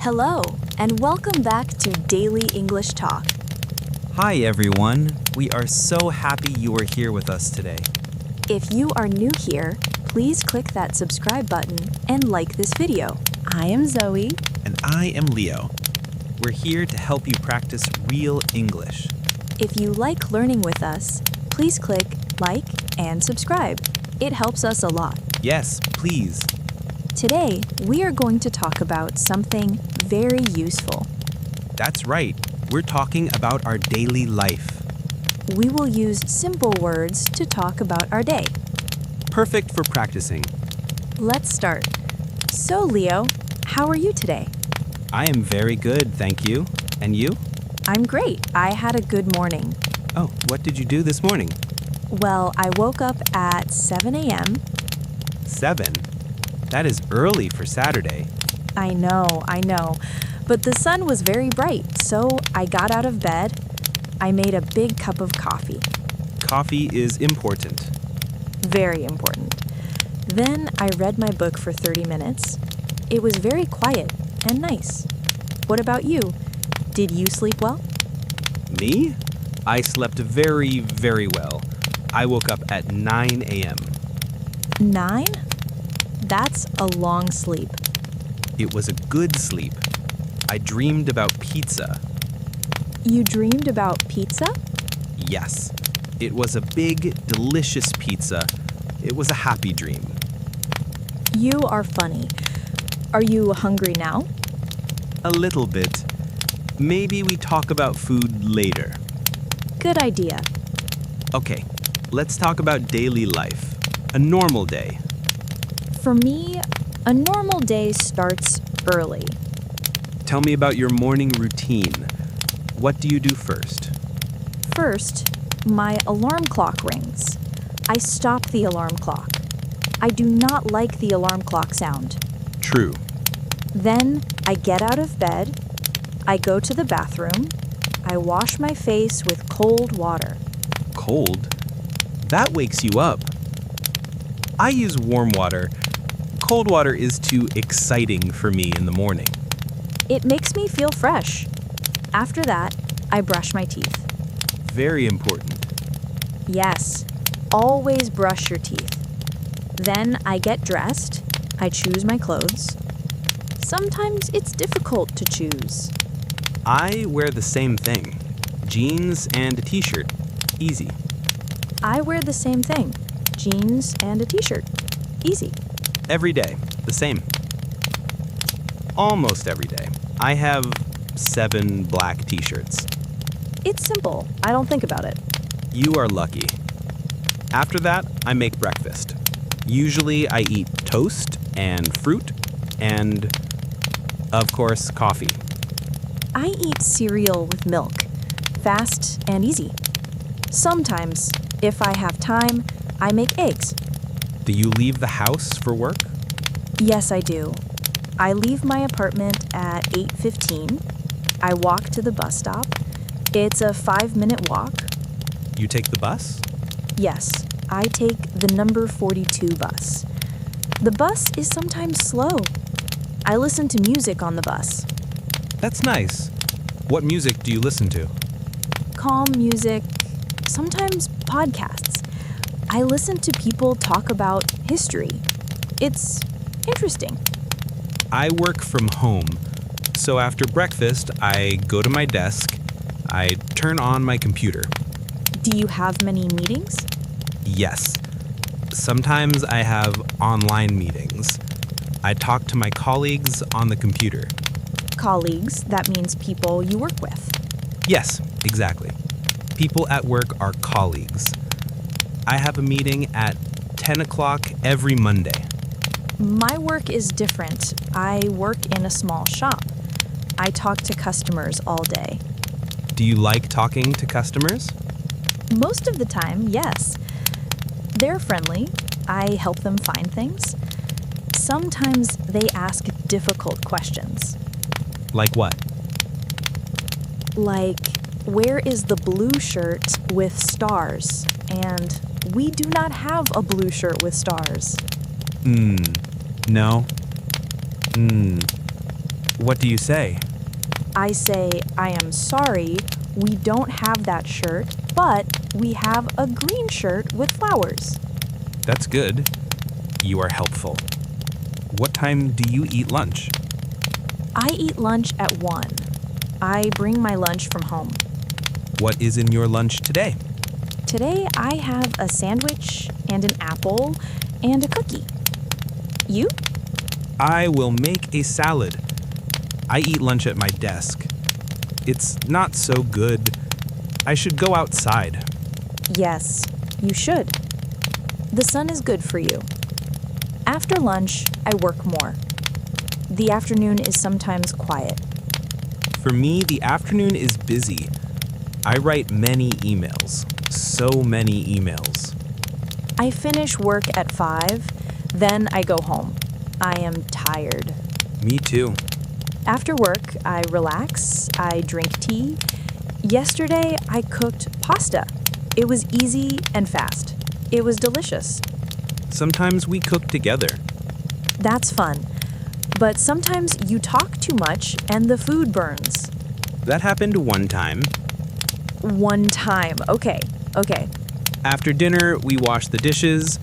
Hello, and welcome back to Daily English Talk. Hi everyone, we are so happy you are here with us today. If you are new here, please click that subscribe button and like this video. I am Zoe. And I am Leo. We're here to help you practice real English. If you like learning with us, please click like and subscribe. It helps us a lot. Yes, please. Today, we are going to talk about something very useful. That's right, we're talking about our daily life. We will use simple words to talk about our day. Perfect for practicing. Let's start. So, Leo, how are you today? I am very good, thank you. And you? I'm great. I had a good morning. Oh, what did you do this morning? Well, I woke up at 7 a.m. 7? That is early for Saturday. I know. But the sun was very bright, so I got out of bed. I made a big cup of coffee. Coffee is important. Very important. Then I read my book for 30 minutes. It was very quiet and nice. What about you? Did you sleep well? Me? I slept very, very well. I woke up at 9 a.m. 9? That's a long sleep. It was a good sleep. I dreamed about pizza. You dreamed about pizza? Yes. It was a big, delicious pizza. It was a happy dream. You are funny. Are you hungry now? A little bit. Maybe we talk about food later. Good idea. Okay, let's talk about daily life. A normal day. For me, a normal day starts early. Tell me about your morning routine. What do you do first? First, my alarm clock rings. I stop the alarm clock. I do not like the alarm clock sound. True. Then I get out of bed. I go to the bathroom. I wash my face with cold water. Cold? That wakes you up. I use warm water. Cold water is too exciting for me in the morning. It makes me feel fresh. After that, I brush my teeth. Very important. Yes, always brush your teeth. Then I get dressed. I choose my clothes. Sometimes it's difficult to choose. I wear the same thing. Jeans and a t-shirt. Easy. I wear the same thing. Jeans and a t-shirt. Easy. Every day. The same. Almost every day. I have 7 black t-shirts. It's simple. I don't think about it. You are lucky. After that, I make breakfast. Usually I eat toast and fruit and, of course, coffee. I eat cereal with milk. Fast and easy. Sometimes, if I have time, I make eggs. Do you leave the house for work? Yes, I do. I leave my apartment at 8:15. I walk to the bus stop. It's a 5-minute walk. You take the bus? Yes, I take the number 42 bus. The bus is sometimes slow. I listen to music on the bus. That's nice. What music do you listen to? Calm music, sometimes podcasts. I listen to people talk about history. It's interesting. I work from home, so after breakfast, I go to my desk, I turn on my computer. Do you have many meetings? Yes. Sometimes I have online meetings. I talk to my colleagues on the computer. Colleagues, that means people you work with. Yes, exactly. People at work are colleagues. I have a meeting at 10 o'clock every Monday. My work is different. I work in a small shop. I talk to customers all day. Do you like talking to customers? Most of the time, yes. They're friendly. I help them find things. Sometimes they ask difficult questions. Like what? Like, where is the blue shirt with stars? And we do not have a blue shirt with stars. No. What do you say? I say, I am sorry, we don't have that shirt, but we have a green shirt with flowers. That's good. You are helpful. What time do you eat lunch? I eat lunch at 1. I bring my lunch from home. What is in your lunch today? Today I have a sandwich and an apple and a cookie. You? I will make a salad. I eat lunch at my desk. It's not so good. I should go outside. Yes, you should. The sun is good for you. After lunch, I work more. The afternoon is sometimes quiet. For me, the afternoon is busy. I write many emails. So many emails. I finish work at 5, then I go home. I am tired. Me too. After work, I relax, I drink tea. Yesterday, I cooked pasta. It was easy and fast. It was delicious. Sometimes we cook together. That's fun. But sometimes you talk too much and the food burns. That happened one time. One time. Okay. After dinner, we wash the dishes.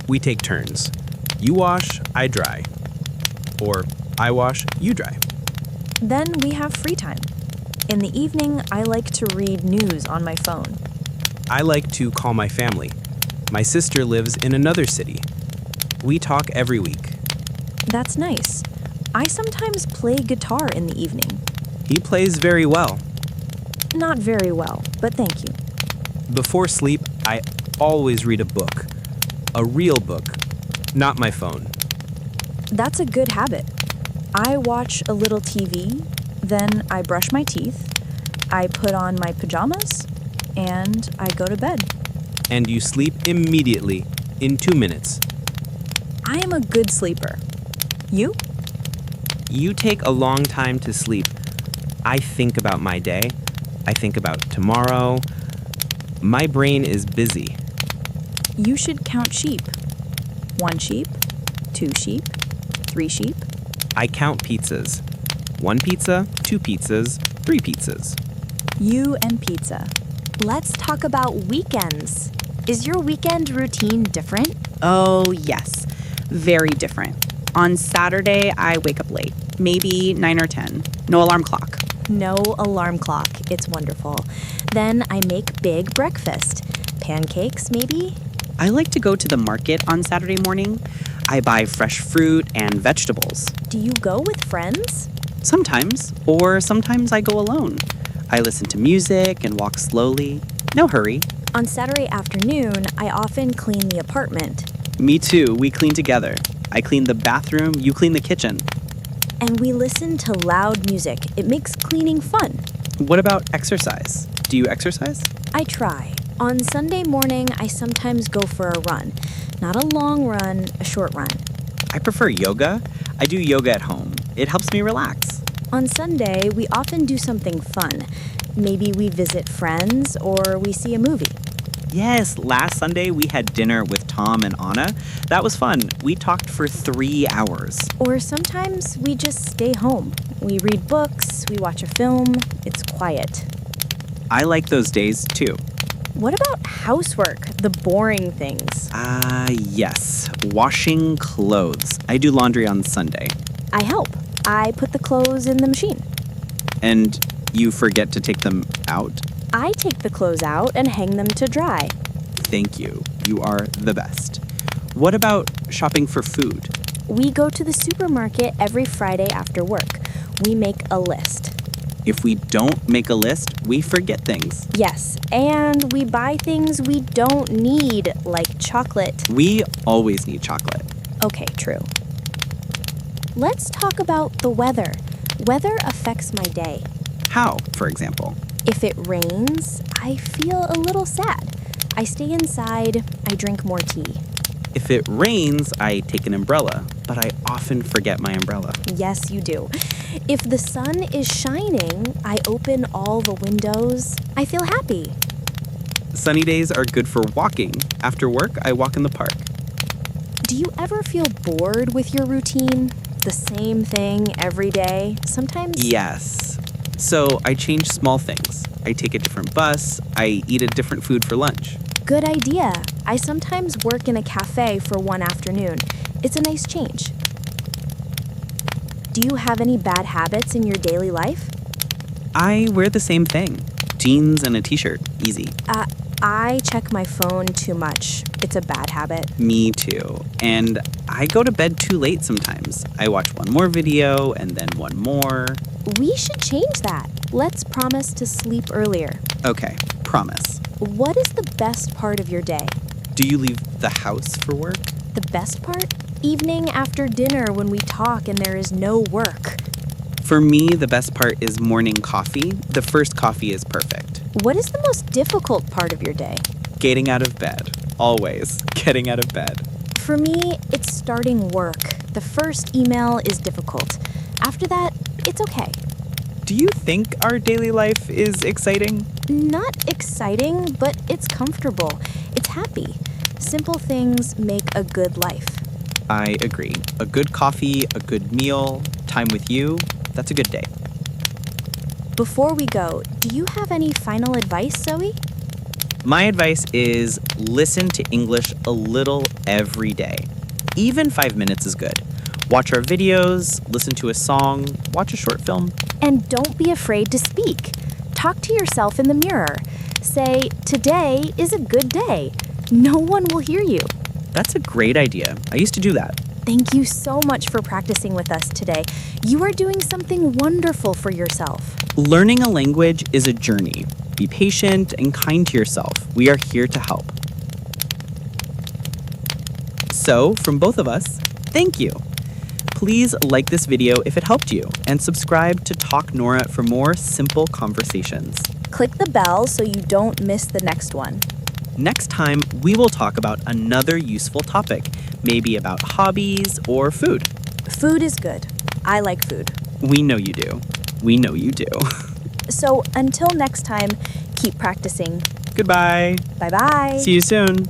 We take turns. You wash, I dry. Or I wash, you dry. Then we have free time. In the evening, I like to read news on my phone. I like to call my family. My sister lives in another city. We talk every week. That's nice. I sometimes play guitar in the evening. He plays very well. Not very well, but thank you. Before sleep, I always read a book. A real book, not my phone. That's a good habit. I watch a little TV, then I brush my teeth, I put on my pajamas, and I go to bed. And you sleep immediately, in 2 minutes. I am a good sleeper. You? You take a long time to sleep. I think about my day. I think about tomorrow. My brain is busy. You should count sheep. 1 sheep, 2 sheep, 3 sheep. I count pizzas. 1 pizza, 2 pizzas, 3 pizzas. You and pizza. Let's talk about weekends. Is your weekend routine different? Oh, yes. Very different. On Saturday, I wake up late. Maybe 9 or 10. No alarm clock. No alarm clock. It's wonderful. Then I make big breakfast. Pancakes, maybe? I like to go to the market on Saturday morning. I buy fresh fruit and vegetables. Do you go with friends? Sometimes, or sometimes I go alone. I listen to music and walk slowly. No hurry. On Saturday afternoon, I often clean the apartment. Me too, we clean together. I clean the bathroom, you clean the kitchen. And we listen to loud music. It makes cleaning fun. What about exercise? Do you exercise? I try. On Sunday morning, I sometimes go for a run. Not a long run, a short run. I prefer yoga. I do yoga at home. It helps me relax. On Sunday, we often do something fun. Maybe we visit friends or we see a movie. Yes, last Sunday we had dinner with Tom and Anna. That was fun. We talked for 3 hours. Or sometimes we just stay home. We read books, we watch a film. It's quiet. I like those days too. What about housework, the boring things? Yes. Washing clothes. I do laundry on Sunday. I help. I put the clothes in the machine. And you forget to take them out? I take the clothes out and hang them to dry. Thank you. You are the best. What about shopping for food? We go to the supermarket every Friday after work. We make a list. If we don't make a list, we forget things. Yes, and we buy things we don't need, like chocolate. We always need chocolate. Okay, true. Let's talk about the weather. Weather affects my day. How, for example? If it rains, I feel a little sad. I stay inside, I drink more tea. If it rains, I take an umbrella, but I often forget my umbrella. Yes, you do. If the sun is shining, I open all the windows. I feel happy. Sunny days are good for walking. After work, I walk in the park. Do you ever feel bored with your routine? the same thing every day? Sometimes. Yes. So I change small things. I take a different bus. I eat a different food for lunch. Good idea. I sometimes work in a cafe for one afternoon. It's a nice change. Do you have any bad habits in your daily life? I wear the same thing. Jeans and a t-shirt. Easy. I check my phone too much. It's a bad habit. Me too. And I go to bed too late sometimes. I watch one more video and then one more. We should change that. Let's promise to sleep earlier. Okay, promise. What is the best part of your day? Do you leave the house for work? The best part? Evening after dinner when we talk and there is no work. For me, the best part is morning coffee. The first coffee is perfect. What is the most difficult part of your day? Getting out of bed. Always getting out of bed. For me, it's starting work. The first email is difficult. After that, it's okay. Do you think our daily life is exciting? Not exciting, but it's comfortable. It's happy. Simple things make a good life. I agree. A good coffee, a good meal, time with you, that's a good day. Before we go, do you have any final advice, Zoe? My advice is listen to English a little every day. Even 5 minutes is good. Watch our videos, listen to a song, watch a short film. And don't be afraid to speak. Talk to yourself in the mirror. Say, today is a good day. No one will hear you. That's a great idea. I used to do that. Thank you so much for practicing with us today. You are doing something wonderful for yourself. Learning a language is a journey. Be patient and kind to yourself. We are here to help. So, from both of us, thank you. Please like this video if it helped you and subscribe to Talk Nora for more simple conversations. Click the bell so you don't miss the next one. Next time, we will talk about another useful topic, maybe about hobbies or food. Food is good. I like food. We know you do. We know you do. So until next time, keep practicing. Goodbye. Bye-bye. See you soon.